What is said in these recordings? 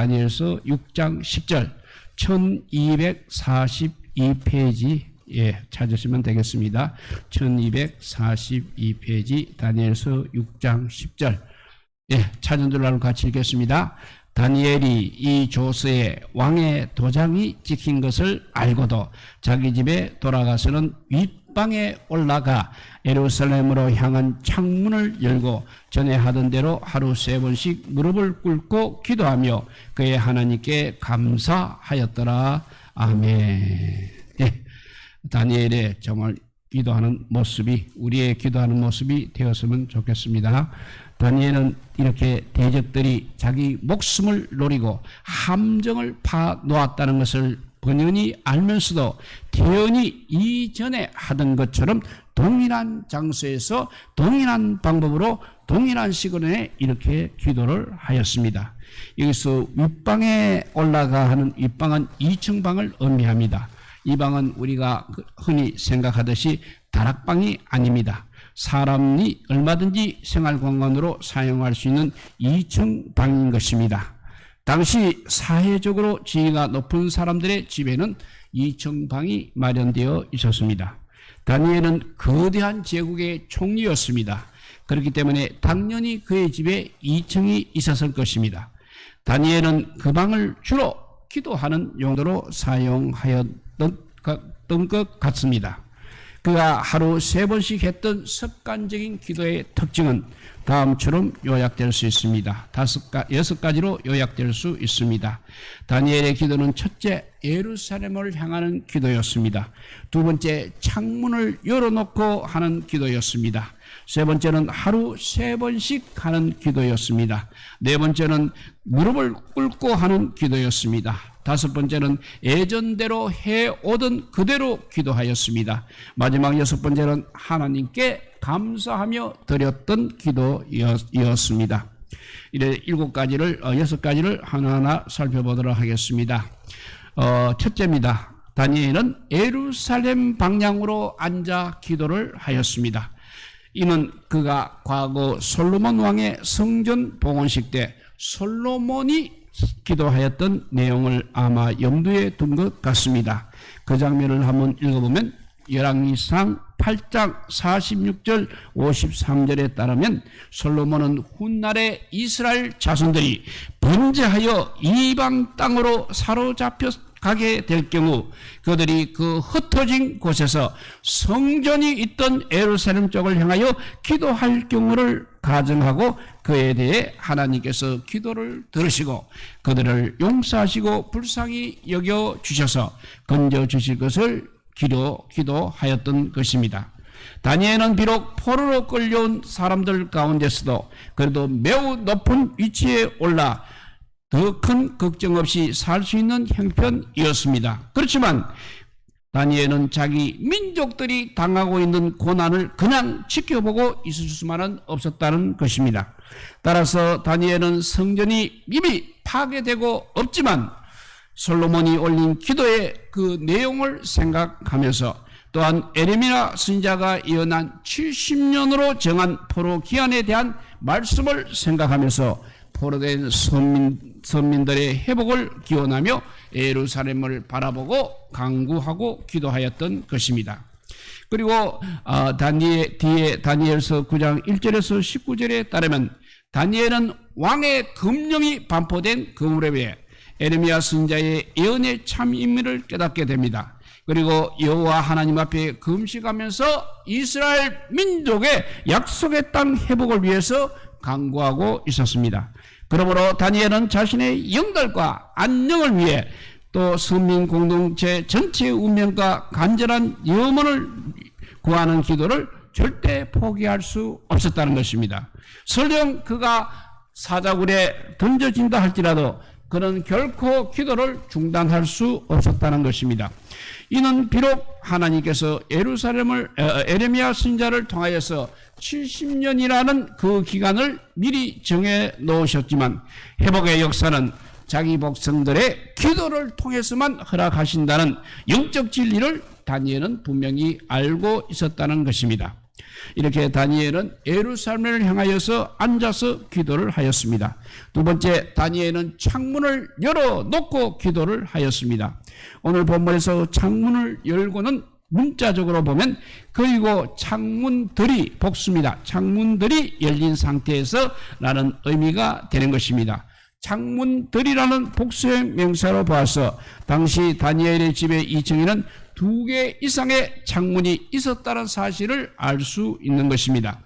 다니엘서 6장 10절 1242페이지 찾으시면 되겠습니다. 1242페이지 다니엘서 6장 10절 찾은 줄 알고 같이 읽겠습니다. 다니엘이 이 조서에 왕의 도장이 찍힌 것을 알고도 자기 집에 돌아가서는 윗방에 올라가 예루살렘으로 향한 창문을 열고 전에 하던 대로 하루 3번씩 무릎을 꿇고 기도하며 그의 하나님께 감사하였더라. 아멘. 다니엘의 정말 기도하는 모습이 우리의 기도하는 모습이 되었으면 좋겠습니다. 다니엘은 이렇게 대적들이 자기 목숨을 노리고 함정을 파놓았다는 것을 번연히 알면서도 태연히 이전에 하던 것처럼 동일한 장소에서 동일한 방법으로 동일한 시간에 이렇게 기도를 하였습니다. 여기서 윗방에 올라가 하는 윗방은 2층 방을 의미합니다. 이 방은 우리가 흔히 생각하듯이 다락방이 아닙니다. 사람이 얼마든지 생활공간으로 사용할 수 있는 2층 방인 것입니다. 당시 사회적으로 지위가 높은 사람들의 집에는 2층 방이 마련되어 있었습니다. 다니엘은 거대한 제국의 총리였습니다. 그렇기 때문에 당연히 그의 집에 2층이 있었을 것입니다. 다니엘은 그 방을 주로 기도하는 용도로 사용하였던 것 같습니다. 그가 하루 3번씩 했던 습관적인 기도의 특징은 다음처럼 요약될 수 있습니다. 6가지로 요약될 수 있습니다. 다니엘의 기도는 첫째, 예루살렘을 향하는 기도였습니다. 두 번째, 창문을 열어놓고 하는 기도였습니다. 세 번째는 하루 3번씩 하는 기도였습니다. 네 번째는 무릎을 꿇고 하는 기도였습니다. 다섯 번째는 예전대로 해오던 그대로 기도하였습니다. 마지막 6번째는 하나님께 감사하며 드렸던 기도였습니다. 이래 6가지를 하나하나 살펴보도록 하겠습니다. 첫째입니다. 다니엘은 예루살렘 방향으로 앉아 기도를 하였습니다. 이는 그가 과거 솔로몬 왕의 성전 봉헌식 때 솔로몬이 기도하였던 내용을 아마 염두에 둔 것 같습니다. 그 장면을 한번 읽어보면 열왕기상 8장 46절 53절에 따르면 솔로몬은 훗날에 이스라엘 자손들이 번제하여 이방 땅으로 사로잡혀 가게 될 경우 그들이 그 흩어진 곳에서 성전이 있던 예루살렘 쪽을 향하여 기도할 경우를 가정하고 그에 대해 하나님께서 기도를 들으시고 그들을 용서하시고 불쌍히 여겨주셔서 건져주실 것을 기도하였던 것입니다. 다니엘은 비록 포로로 끌려온 사람들 가운데서도 그래도 매우 높은 위치에 올라 더 큰 걱정 없이 살 수 있는 형편이었습니다. 그렇지만 다니엘은 자기 민족들이 당하고 있는 고난을 그냥 지켜보고 있을 수만은 없었다는 것입니다. 따라서 다니엘은 성전이 이미 파괴되고 없지만 솔로몬이 올린 기도의 그 내용을 생각하면서 또한 에레미야 선지자가 예언한 70년으로 정한 포로 기한에 대한 말씀을 생각하면서 포로된 선민들의 회복을 기원하며 예루살렘을 바라보고 간구하고 기도하였던 것입니다. 그리고 뒤에 다니엘서 9장 1절에서 19절에 따르면 다니엘은 왕의 금령이 반포된 그 무렵에 에레미야 선지자의 예언의 참 인미를 깨닫게 됩니다. 그리고 여호와 하나님 앞에 금식하면서 이스라엘 민족의 약속의 땅 회복을 위해서 간구하고 있었습니다. 그러므로 다니엘은 자신의 영달과 안녕을 위해 또 선민 공동체 전체의 운명과 간절한 염원을 구하는 기도를 절대 포기할 수 없었다는 것입니다. 설령 그가 사자굴에 던져진다 할지라도 그는 결코 기도를 중단할 수 없었다는 것입니다. 이는 비록 하나님께서 에레미야 선지자를 통하여서 70년이라는 그 기간을 미리 정해 놓으셨지만 회복의 역사는 자기 백성들의 기도를 통해서만 허락하신다는 영적 진리를 다니엘은 분명히 알고 있었다는 것입니다. 이렇게 다니엘은 예루살렘을 향하여서 앉아서 기도를 하였습니다. 두 번째, 다니엘은 창문을 열어놓고 기도를 하였습니다. 오늘 본문에서 창문을 열고는 문자적으로 보면 그리고 창문들이 복수입니다. 창문들이 열린 상태에서 라는 의미가 되는 것입니다. 창문들이라는 복수의 명사로 봐서 당시 다니엘의 집의 2층에는 2개 이상의 창문이 있었다는 사실을 알 수 있는 것입니다.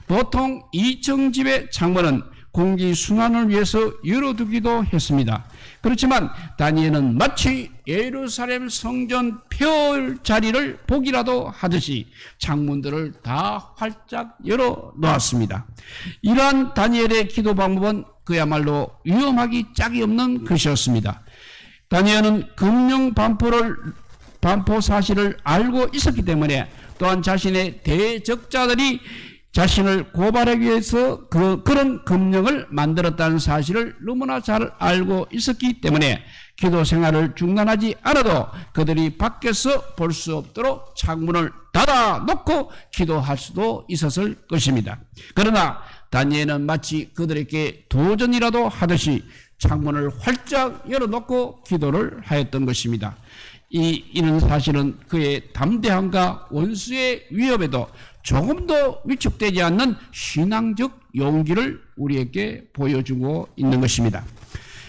보통 2층 집의 창문은 공기 순환을 위해서 열어두기도 했습니다. 그렇지만 다니엘은 마치 예루살렘 성전 펼 자리를 보기라도 하듯이 창문들을 다 활짝 열어 놓았습니다. 이러한 다니엘의 기도 방법은 그야말로 위험하기 짝이 없는 것이었습니다. 다니엘은 금령 반포 사실을 알고 있었기 때문에 또한 자신의 대적자들이 자신을 고발하기 위해서 그런 금령을 만들었다는 사실을 너무나 잘 알고 있었기 때문에 기도 생활을 중단하지 않아도 그들이 밖에서 볼 수 없도록 창문을 닫아놓고 기도할 수도 있었을 것입니다. 그러나 다니엘은 마치 그들에게 도전이라도 하듯이 창문을 활짝 열어놓고 기도를 하였던 것입니다. 이는 사실은 그의 담대함과 원수의 위협에도 조금도 위축되지 않는 신앙적 용기를 우리에게 보여주고 있는 것입니다.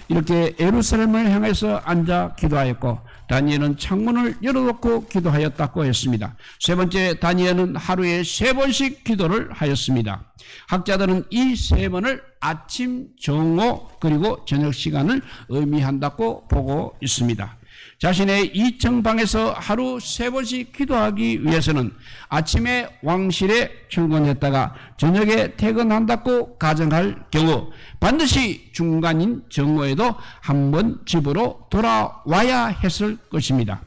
이렇게 예루살렘을 향해서 앉아 기도하였고 다니엘은 창문을 열어놓고 기도하였다고 했습니다. 세 번째, 다니엘은 하루에 3번씩 기도를 하였습니다. 학자들은 이 3번을 아침, 정오, 그리고 저녁 시간을 의미한다고 보고 있습니다. 자신의 2층 방에서 하루 3번씩 기도하기 위해서는 아침에 왕실에 출근했다가 저녁에 퇴근한다고 가정할 경우 반드시 중간인 정오에도 한번 집으로 돌아와야 했을 것입니다.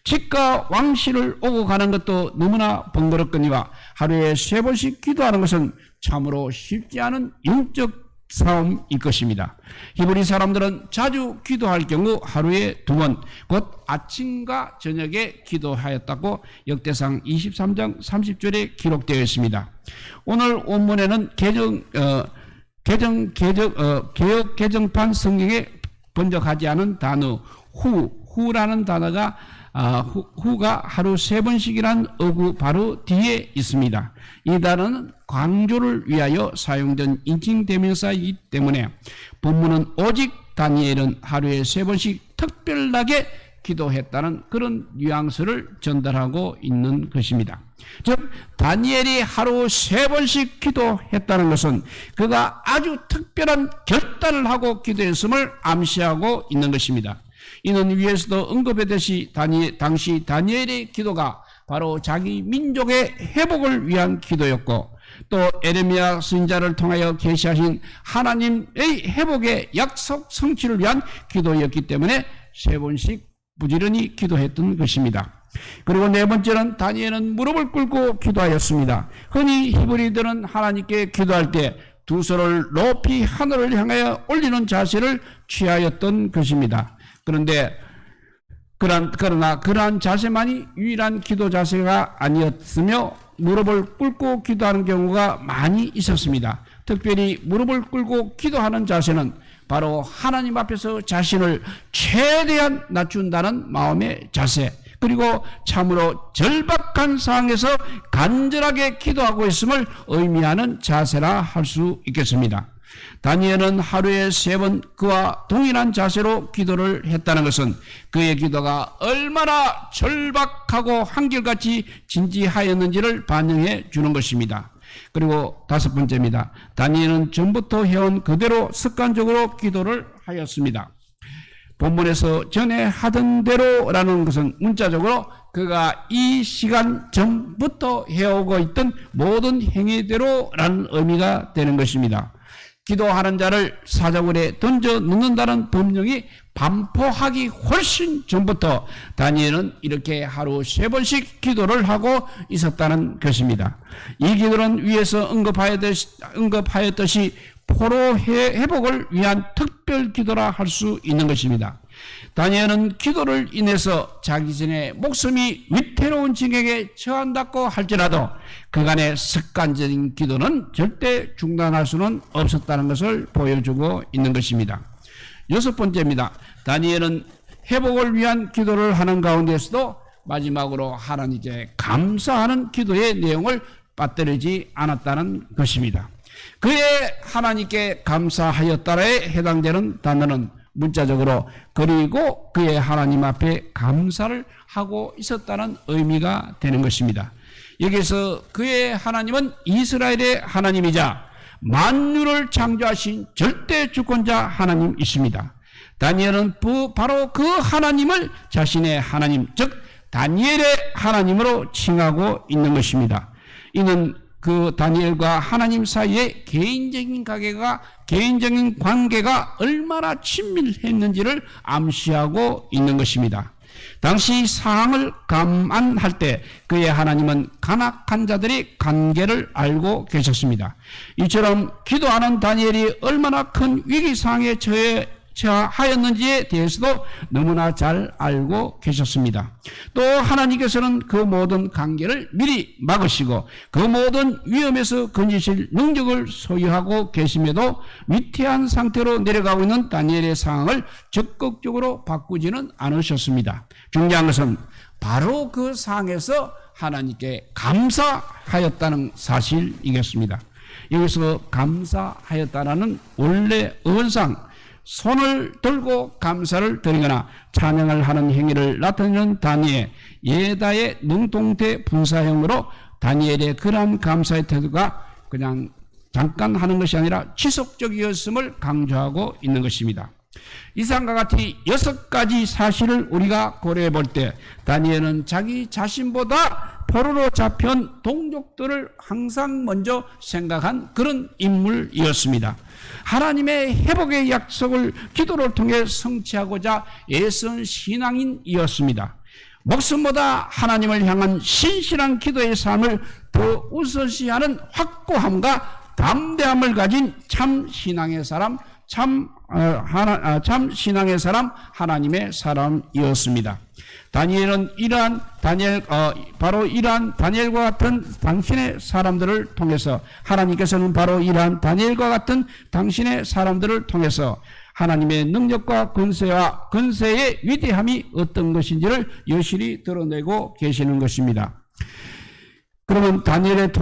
집과 왕실을 오고 가는 것도 너무나 번거롭거니와 하루에 3번씩 기도하는 것은 참으로 쉽지 않은 영적 싸움일 것입니다. 히브리 사람들은 자주 기도할 경우 하루에 2번, 곧 아침과 저녁에 기도하였다고 역대상 23장 30절에 기록되어 있습니다. 오늘 본문에는 개역 개정판 성경에 번역하지 않은 단어 후라는 단어가 후가 하루 3번씩이란 어구 바로 뒤에 있습니다. 이 단어는 강조를 위하여 사용된 인칭대명사이기 때문에 본문은 오직 다니엘은 하루에 3번씩 특별하게 기도했다는 그런 뉘앙스를 전달하고 있는 것입니다. 즉 다니엘이 하루 3번씩 기도했다는 것은 그가 아주 특별한 결단을 하고 기도했음을 암시하고 있는 것입니다. 이는 위에서도 언급했듯이 당시 다니엘의 기도가 바로 자기 민족의 회복을 위한 기도였고 또 에레미야 선지자를 통하여 계시하신 하나님의 회복의 약속 성취를 위한 기도였기 때문에 3번씩 부지런히 기도했던 것입니다. 그리고 네 번째는 다니엘은 무릎을 꿇고 기도하였습니다. 흔히 히브리들은 하나님께 기도할 때 두 손을 높이 하늘을 향하여 올리는 자세를 취하였던 것입니다. 그러나 그러한 자세만이 유일한 기도 자세가 아니었으며 무릎을 꿇고 기도하는 경우가 많이 있었습니다. 특별히 무릎을 꿇고 기도하는 자세는 바로 하나님 앞에서 자신을 최대한 낮춘다는 마음의 자세, 그리고 참으로 절박한 상황에서 간절하게 기도하고 있음을 의미하는 자세라 할 수 있겠습니다. 다니엘은 하루에 3번 그와 동일한 자세로 기도를 했다는 것은 그의 기도가 얼마나 절박하고 한결같이 진지하였는지를 반영해 주는 것입니다. 그리고 5번째입니다. 다니엘은 전부터 해온 그대로 습관적으로 기도를 하였습니다. 본문에서 전에 하던 대로라는 것은 문자적으로 그가 이 시간 전부터 해오고 있던 모든 행위대로라는 의미가 되는 것입니다. 기도하는 자를 사자굴에 던져 넣는다는 법령이 반포하기 훨씬 전부터 다니엘은 이렇게 하루 3번씩 기도를 하고 있었다는 것입니다. 이 기도는 위에서 언급하였듯이 포로 회복을 위한 특별 기도라 할 수 있는 것입니다. 다니엘은 기도를 인해서 자기 전에 목숨이 위태로운 징역에 처한다고 할지라도 그간의 습관적인 기도는 절대 중단할 수는 없었다는 것을 보여주고 있는 것입니다. 여섯 번째입니다. 다니엘은 회복을 위한 기도를 하는 가운데서도 마지막으로 하나님께 감사하는 기도의 내용을 빠뜨리지 않았다는 것입니다. 그의 하나님께 감사하였다에 해당되는 단어는 문자적으로 그리고 그의 하나님 앞에 감사를 하고 있었다는 의미가 되는 것입니다. 여기서 그의 하나님은 이스라엘의 하나님이자 만유를 창조하신 절대 주권자 하나님이십니다. 다니엘은 바로 그 하나님을 자신의 하나님, 즉 다니엘의 하나님으로 칭하고 있는 것입니다. 이는 그 다니엘과 하나님 사이의 개인적인 관계가 얼마나 친밀했는지를 암시하고 있는 것입니다. 당시 상황을 감안할 때 그의 하나님은 간악한 자들의 관계를 알고 계셨습니다. 이처럼 기도하는 다니엘이 얼마나 큰 위기 상황에 처하였는지에 대해서도 너무나 잘 알고 계셨습니다. 또 하나님께서는 그 모든 관계를 미리 막으시고 그 모든 위험에서 건지실 능력을 소유하고 계심에도 위태한 상태로 내려가고 있는 다니엘의 상황을 적극적으로 바꾸지는 않으셨습니다. 중요한 것은 바로 그 상황에서 하나님께 감사하였다는 사실이겠습니다. 여기서 감사하였다라는 원래 어원상 손을 들고 감사를 드리거나 찬양을 하는 행위를 나타내는 단위의 예다의 능동태 분사형으로 다니엘의 그러한 감사의 태도가 그냥 잠깐 하는 것이 아니라 지속적이었음을 강조하고 있는 것입니다. 이상과 같이 6가지 사실을 우리가 고려해 볼 때 다니엘은 자기 자신보다 포로로 잡혀온 동족들을 항상 먼저 생각한 그런 인물이었습니다. 하나님의 회복의 약속을 기도를 통해 성취하고자 애쓴 신앙인이었습니다. 목숨보다 하나님을 향한 신실한 기도의 삶을 더 우선시하는 확고함과 담대함을 가진 참 신앙의 사람, 참 신앙의 사람, 하나님의 사람이었습니다. 다니엘은 바로 이러한 다니엘과 같은 당신의 사람들을 통해서 하나님께서는 바로 이러한 다니엘과 같은 당신의 사람들을 통해서 하나님의 능력과 권세의 위대함이 어떤 것인지를 여실히 드러내고 계시는 것입니다. 그러면 다니엘의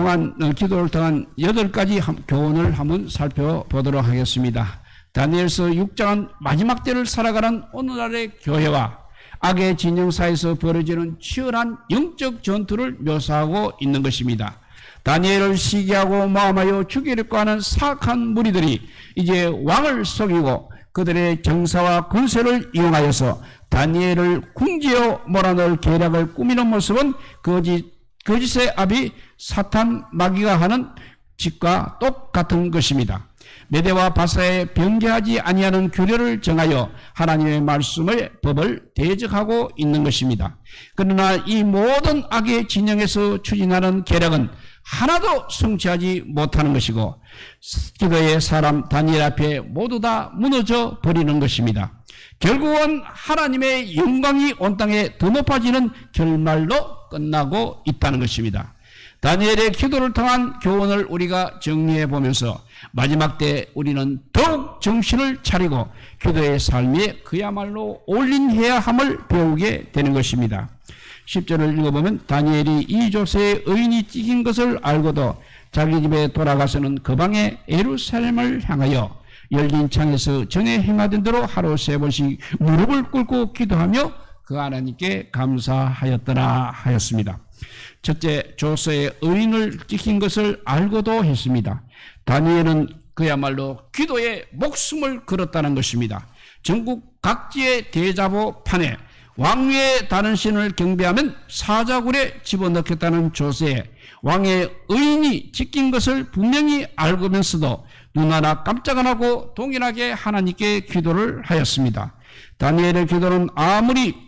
기도를 통한 8가지 교훈을 한번 살펴보도록 하겠습니다. 다니엘서 6장은 마지막 때를 살아가는 오늘날의 교회와 악의 진영 사이에서 벌어지는 치열한 영적 전투를 묘사하고 있는 것입니다. 다니엘을 시기하고 모함하여 죽이려고 하는 사악한 무리들이 이제 왕을 속이고 그들의 정사와 권세를 이용하여서 다니엘을 궁지어 몰아넣을 계략을 꾸미는 모습은 거짓의 아비 사탄 마귀가 하는 짓과 똑같은 것입니다. 메대와 바사에 변개하지 아니하는 규례를 정하여 하나님의 말씀의 법을 대적하고 있는 것입니다. 그러나 이 모든 악의 진영에서 추진하는 계략은 하나도 성취하지 못하는 것이고 기도의 사람 다니엘 앞에 모두 다 무너져 버리는 것입니다. 결국은 하나님의 영광이 온 땅에 더 높아지는 결말로 끝나고 있다는 것입니다. 다니엘의 기도를 통한 교훈을 우리가 정리해 보면서 마지막 때 우리는 더욱 정신을 차리고 기도의 삶에 그야말로 올인해야 함을 배우게 되는 것입니다. 10절을 읽어보면 다니엘이 이 조세의 의인이 찍힌 것을 알고도 자기 집에 돌아가서는 그 방에 예루살렘을 향하여 열린 창에서 전에 행하던 대로 하루 3번씩 무릎을 꿇고 기도하며 그 하나님께 감사하였더라 하였습니다. 첫째, 조서의 의인을 찍힌 것을 알고도 했습니다. 다니엘은 그야말로 기도에 목숨을 걸었다는 것입니다. 전국 각지의 대자보판에 왕위에 다른 신을 경배하면 사자굴에 집어넣겠다는 조세에 왕의 의인이 찍힌 것을 분명히 알고면서도 눈 하나 깜짝 안 하고 동일하게 하나님께 기도를 하였습니다. 다니엘의 기도는 아무리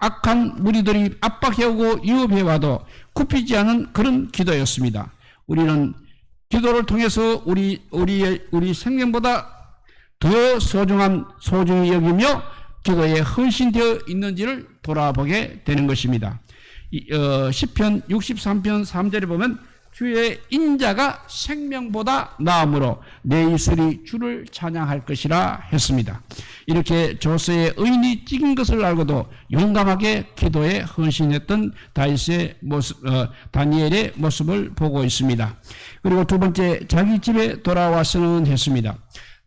악한 무리들이 압박해오고 유혹해와도 굽히지 않은 그런 기도였습니다. 우리는 기도를 통해서 우리 생명보다 더 소중히 여기며 기도에 헌신되어 있는지를 돌아보게 되는 것입니다. 시편 63편 3절에 보면 주의 인자가 생명보다 나음으로 내 입술이 주를 찬양할 것이라 했습니다. 이렇게 조서의 의인이 찍은 것을 알고도 용감하게 기도에 헌신했던 다니엘의 모습을 보고 있습니다. 그리고 두 번째, 자기 집에 돌아와서는 했습니다.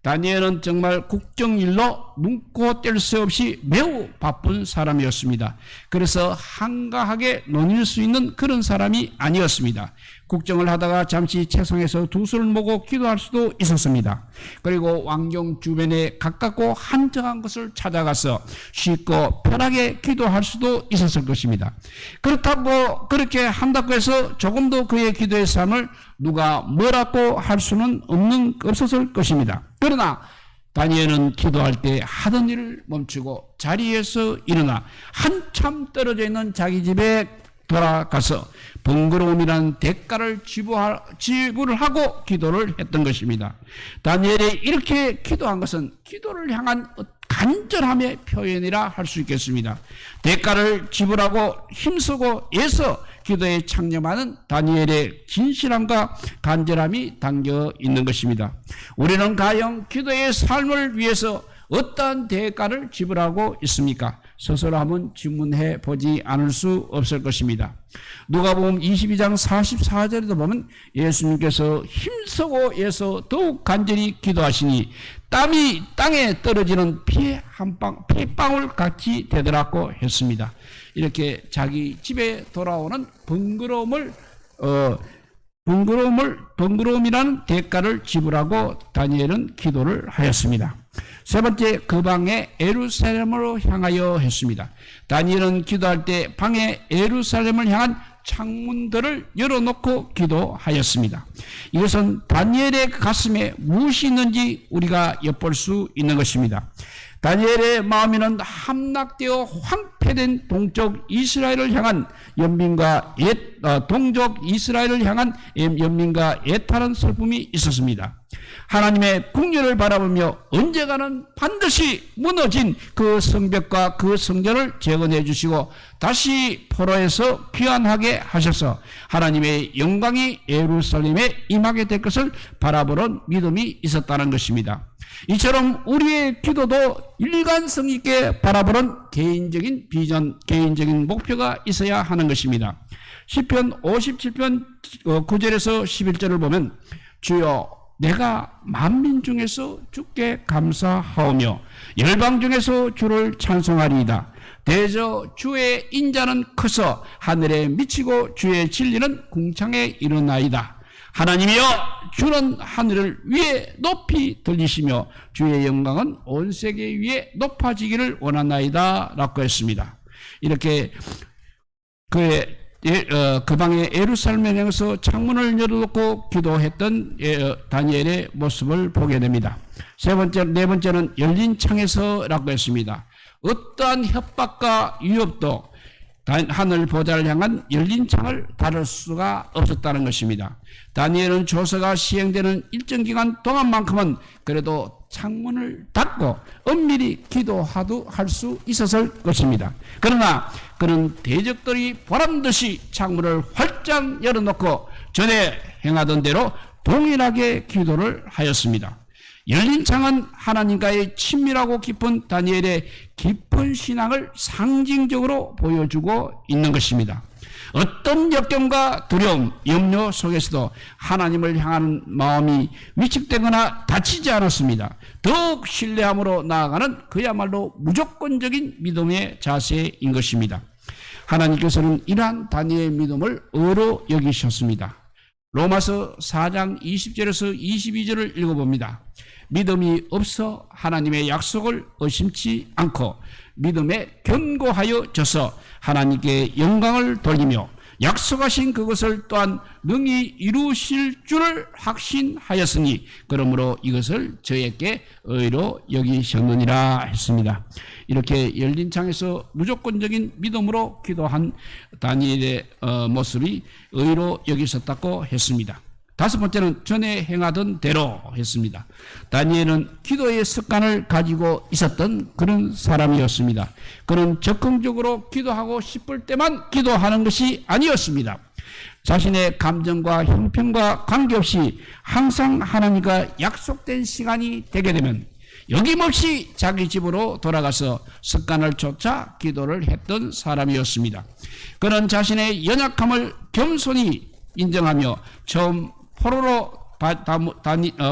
다니엘은 정말 국정일로 눈코 뗄 새 없이 매우 바쁜 사람이었습니다. 그래서 한가하게 논일 수 있는 그런 사람이 아니었습니다. 국정을 하다가 잠시 책상에서 두 손을 모고 기도할 수도 있었습니다. 그리고 왕궁 주변에 가깝고 한적한 곳을 찾아가서 쉽고 편하게 기도할 수도 있었을 것입니다. 그렇다고 그렇게 한다고 해서 조금도 그의 기도의 삶을 누가 뭐라고 할 수는 없었을 것입니다. 그러나 다니엘은 기도할 때 하던 일을 멈추고 자리에서 일어나 한참 떨어져 있는 자기 집에 돌아가서 번거로움이라는 대가를 지불을 하고 기도를 했던 것입니다. 다니엘이 이렇게 기도한 것은 기도를 향한 간절함의 표현이라 할 수 있겠습니다. 대가를 지불하고 힘쓰고 애써 기도에 창념하는 다니엘의 진실함과 간절함이 담겨 있는 것입니다. 우리는 과연 기도의 삶을 위해서 어떠한 대가를 지불하고 있습니까? 스스로 한번 질문해 보지 않을 수 없을 것입니다. 누가복음 22장 44절에도 보면 예수님께서 힘쓰고 애써 더욱 간절히 기도하시니 땀이 땅에 떨어지는 피 한 방울 같이 되더라고 했습니다. 이렇게 자기 집에 돌아오는 번거로움이라는 대가를 지불하고 다니엘은 기도를 하였습니다. 세 번째, 그 방에 예루살렘으로 향하여 했습니다. 다니엘은 기도할 때 방에 예루살렘을 향한 창문들을 열어놓고 기도하였습니다. 이것은 다니엘의 가슴에 무엇이 있는지 우리가 엿볼 수 있는 것입니다. 다니엘의 마음에는 함락되어 황폐된 동쪽 이스라엘을 향한 연민과 동족 이스라엘을 향한 연민과 애타는 슬픔이 있었습니다. 하나님의 국률을 바라보며 언젠가는 반드시 무너진 그 성벽과 그 성전을 재건해 주시고 다시 포로에서 귀환하게 하셔서 하나님의 영광이 예루살렘에 임하게 될 것을 바라보는 믿음이 있었다는 것입니다. 이처럼 우리의 기도도 일관성 있게 바라보는 개인적인 비전, 개인적인 목표가 있어야 하는 것입니다. 시편 57편 9절에서 11절을 보면 주여 내가 만민 중에서 주께 감사하오며 열방 중에서 주를 찬송하리이다. 대저 주의 인자는 커서 하늘에 미치고 주의 진리는 궁창에 이르나이다. 하나님이여 주는 하늘을 위에 높이 들리시며 주의 영광은 온 세계 위에 높아지기를 원하나이다 라고 했습니다. 이렇게 그 방에 예루살렘에 향해서 창문을 열어놓고 기도했던 다니엘의 모습을 보게 됩니다. 네 번째는 열린 창에서라고 했습니다. 어떠한 협박과 위협도 하늘 보좌를 향한 열린 창을 다룰 수가 없었다는 것입니다. 다니엘은 조서가 시행되는 일정 기간 동안만큼은 그래도 창문을 닫고 엄밀히 기도하도 할 수 있었을 것입니다. 그러나 그는 대적들이 보란듯이 창문을 활짝 열어놓고 전에 행하던 대로 동일하게 기도를 하였습니다. 열린 창은 하나님과의 친밀하고 깊은 다니엘의 깊은 신앙을 상징적으로 보여주고 있는 것입니다. 어떤 역경과 두려움, 염려 속에서도 하나님을 향하는 마음이 위축되거나 다치지 않았습니다. 더욱 신뢰함으로 나아가는 그야말로 무조건적인 믿음의 자세인 것입니다. 하나님께서는 이러한 다니엘의 믿음을 의로 여기셨습니다. 로마서 4장 20절에서 22절을 읽어봅니다. 믿음이 없어 하나님의 약속을 의심치 않고 믿음에 견고하여 져서 하나님께 영광을 돌리며 약속하신 그것을 또한 능히 이루실 줄을 확신하였으니 그러므로 이것을 저에게 의로 여기셨느니라 했습니다. 이렇게 열린 창에서 무조건적인 믿음으로 기도한 다니엘의 모습이 의로 여기셨다고 했습니다. 다섯 번째는 전에 행하던 대로 했습니다. 다니엘은 기도의 습관을 가지고 있었던 그런 사람이었습니다. 그는 적극적으로 기도하고 싶을 때만 기도하는 것이 아니었습니다. 자신의 감정과 형편과 관계없이 항상 하나님과 약속된 시간이 되게 되면 여김없이 자기 집으로 돌아가서 습관을 쫓아 기도를 했던 사람이었습니다. 그는 자신의 연약함을 겸손히 인정하며 처음 포로로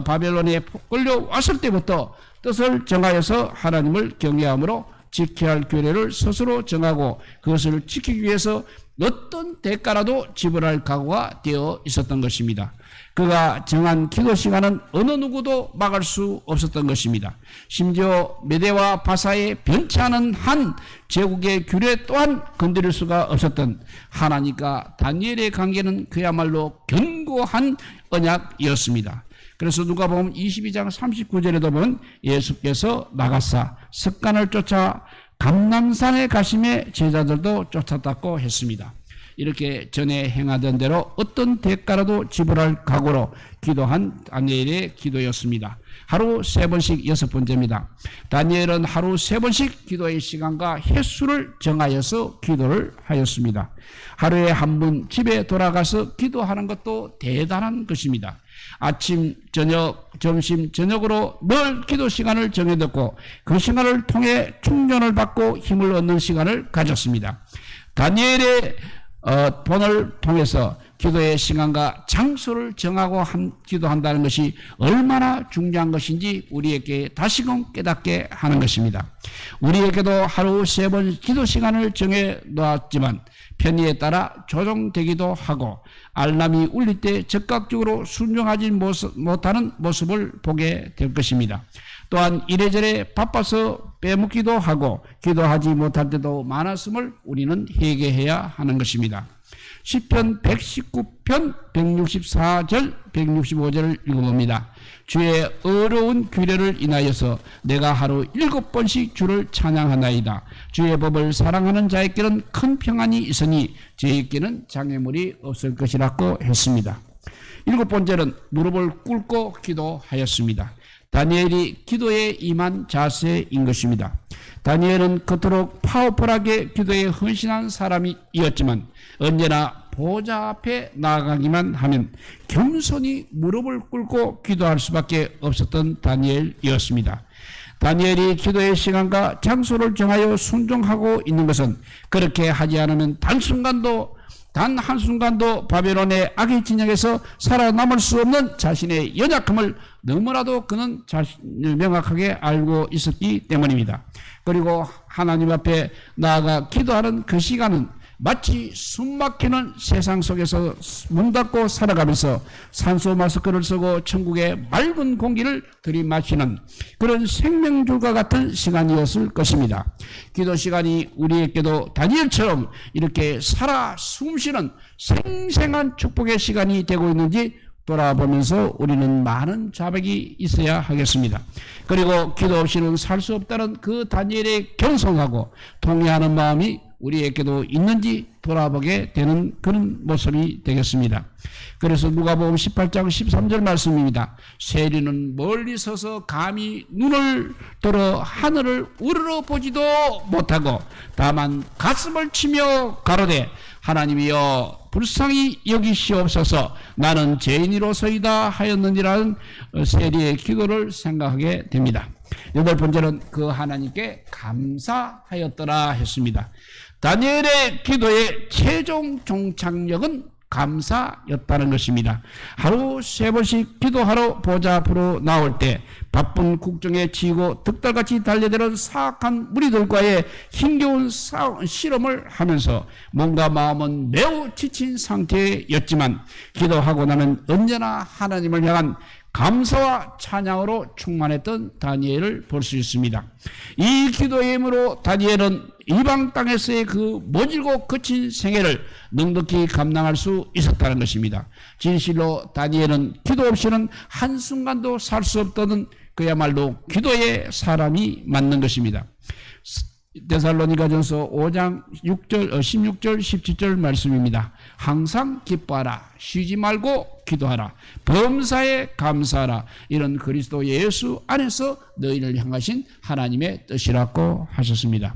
바벨론에 끌려왔을 때부터 뜻을 정하여서 하나님을 경외함으로 지켜야 할 규례를 스스로 정하고 그것을 지키기 위해서 어떤 대가라도 지불할 각오가 되어 있었던 것입니다. 그가 정한 기도 시간은 어느 누구도 막을 수 없었던 것입니다. 심지어 메대와 바사의 변치 않은 한 제국의 규례 또한 건드릴 수가 없었던 하나님과 다니엘의 관계는 그야말로 견고한 언약이었습니다. 그래서 누가복음 22장 39절에도 보면 예수께서 나가사 습관을 쫓아 감람산에 가심에 제자들도 쫓았다고 했습니다. 이렇게 전에 행하던 대로 어떤 대가라도 지불할 각오로 기도한 다니엘의 기도였습니다. 하루 3번씩 6번째입니다. 다니엘은 하루 3번씩 기도의 시간과 횟수를 정하여서 기도를 하였습니다. 하루에 한 번 집에 돌아가서 기도하는 것도 대단한 것입니다. 아침, 저녁, 점심, 저녁으로 늘 기도 시간을 정해뒀고 그 시간을 통해 충전을 받고 힘을 얻는 시간을 가졌습니다. 다니엘의 본을 통해서 기도의 시간과 장소를 정하고 기도한다는 것이 얼마나 중요한 것인지 우리에게 다시금 깨닫게 하는 것입니다. 우리에게도 하루 3번 기도 시간을 정해 놓았지만 편의에 따라 조정되기도 하고 알람이 울릴 때 즉각적으로 순종하지 못하는 모습을 보게 될 것입니다. 또한 이래저래 바빠서 빼먹기도 하고 기도하지 못할 때도 많았음을 우리는 회개해야 하는 것입니다. 시편 119편 164절 165절을 읽어봅니다. 주의 어려운 규례를 인하여서 내가 하루 7번씩 주를 찬양하나이다. 주의 법을 사랑하는 자에게는 큰 평안이 있으니 저에게는 장애물이 없을 것이라고 했습니다. 7번째는 무릎을 꿇고 기도하였습니다. 다니엘이 기도에 임한 자세인 것입니다. 다니엘은 그토록 파워풀하게 기도에 헌신한 사람이었지만 언제나 보좌 앞에 나아가기만 하면 겸손히 무릎을 꿇고 기도할 수밖에 없었던 다니엘이었습니다. 다니엘이 기도의 시간과 장소를 정하여 순종하고 있는 것은 그렇게 하지 않으면 단 한순간도 바벨론의 악의 진영에서 살아남을 수 없는 자신의 연약함을 너무나도 그는 자신을 명확하게 알고 있었기 때문입니다. 그리고 하나님 앞에 나아가 기도하는 그 시간은 마치 숨막히는 세상 속에서 문 닫고 살아가면서 산소 마스크를 쓰고 천국의 맑은 공기를 들이마시는 그런 생명줄과 같은 시간이었을 것입니다. 기도 시간이 우리에게도 다니엘처럼 이렇게 살아 숨쉬는 생생한 축복의 시간이 되고 있는지 돌아보면서 우리는 많은 자백이 있어야 하겠습니다. 그리고 기도 없이는 살 수 없다는 그 다니엘의 겸손하고 통회하는 마음이 우리에게도 있는지 돌아보게 되는 그런 모습이 되겠습니다. 그래서 누가복음 18장 13절 말씀입니다. 세리는 멀리 서서 감히 눈을 들어 하늘을 우러러 보지도 못하고 다만 가슴을 치며 가로되 하나님이여 불쌍히 여기시옵소서 나는 죄인이로서이다 하였느니라는 세리의 기도를 생각하게 됩니다. 8번째는 그 하나님께 감사하였더라 했습니다. 다니엘의 기도의 최종 종착역은 감사였다는 것입니다. 하루 3번씩 기도하러 보좌 앞으로 나올 때 바쁜 국정에 치이고 득달같이 달려드는 사악한 무리들과의 힘겨운 실험을 하면서 몸과 마음은 매우 지친 상태였지만 기도하고 나면 언제나 하나님을 향한 감사와 찬양으로 충만했던 다니엘을 볼 수 있습니다. 이 기도의 힘으로 다니엘은 이방 땅에서의 그 모질고 거친 생애를 넉넉히 감당할 수 있었다는 것입니다. 진실로 다니엘은 기도 없이는 한순간도 살 수 없던 그야말로 기도의 사람이 맞는 것입니다. 데살로니가전서 5장 6절, 16절, 17절 말씀입니다. 항상 기뻐하라. 쉬지 말고 기도하라. 범사에 감사하라. 이런 그리스도 예수 안에서 너희를 향하신 하나님의 뜻이라고 하셨습니다.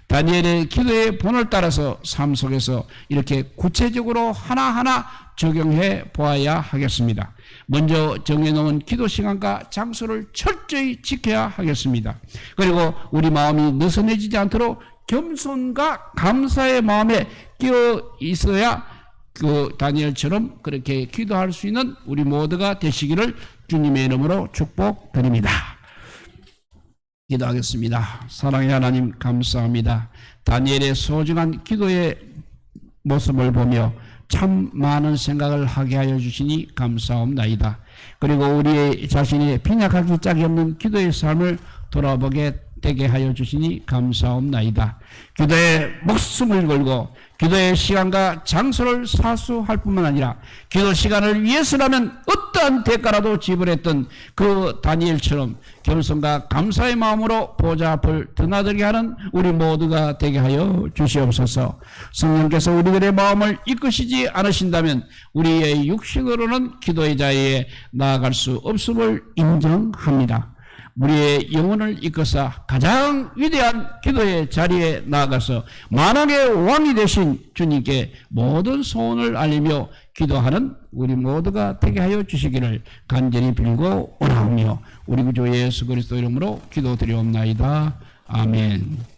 다니엘의 기도의 본을 따라서 삶 속에서 이렇게 구체적으로 하나하나 적용해 보아야 하겠습니다. 먼저 정해놓은 기도 시간과 장소를 철저히 지켜야 하겠습니다. 그리고 우리 마음이 느슨해지지 않도록 겸손과 감사의 마음에 끼어 있어야 그 다니엘처럼 그렇게 기도할 수 있는 우리 모두가 되시기를 주님의 이름으로 축복드립니다. 기도하겠습니다. 사랑의 하나님 감사합니다. 다니엘의 소중한 기도의 모습을 보며 참 많은 생각을 하게 하여 주시니 감사옵나이다. 그리고 우리 자신의 빈약하기 짝이 없는 기도의 삶을 돌아보게 되게 하여 주시니 감사옵나이다. 기도에 목숨을 걸고 기도의 시간과 장소를 사수할 뿐만 아니라 기도 시간을 위해서라면 어떠한 대가라도 지불했던 그 다니엘처럼 겸손과 감사의 마음으로 보좌 앞을 드나들게 하는 우리 모두가 되게 하여 주시옵소서. 성령께서 우리들의 마음을 이끄시지 않으신다면 우리의 육신으로는 기도의 자리에 나아갈 수 없음을 인정합니다. 우리의 영혼을 이끌사 가장 위대한 기도의 자리에 나아가서 만왕의 왕이 되신 주님께 모든 소원을 알리며 기도하는 우리 모두가 되게 하여 주시기를 간절히 빌고 원하오며 우리 구주 예수 그리스도 이름으로 기도드리옵나이다. 아멘.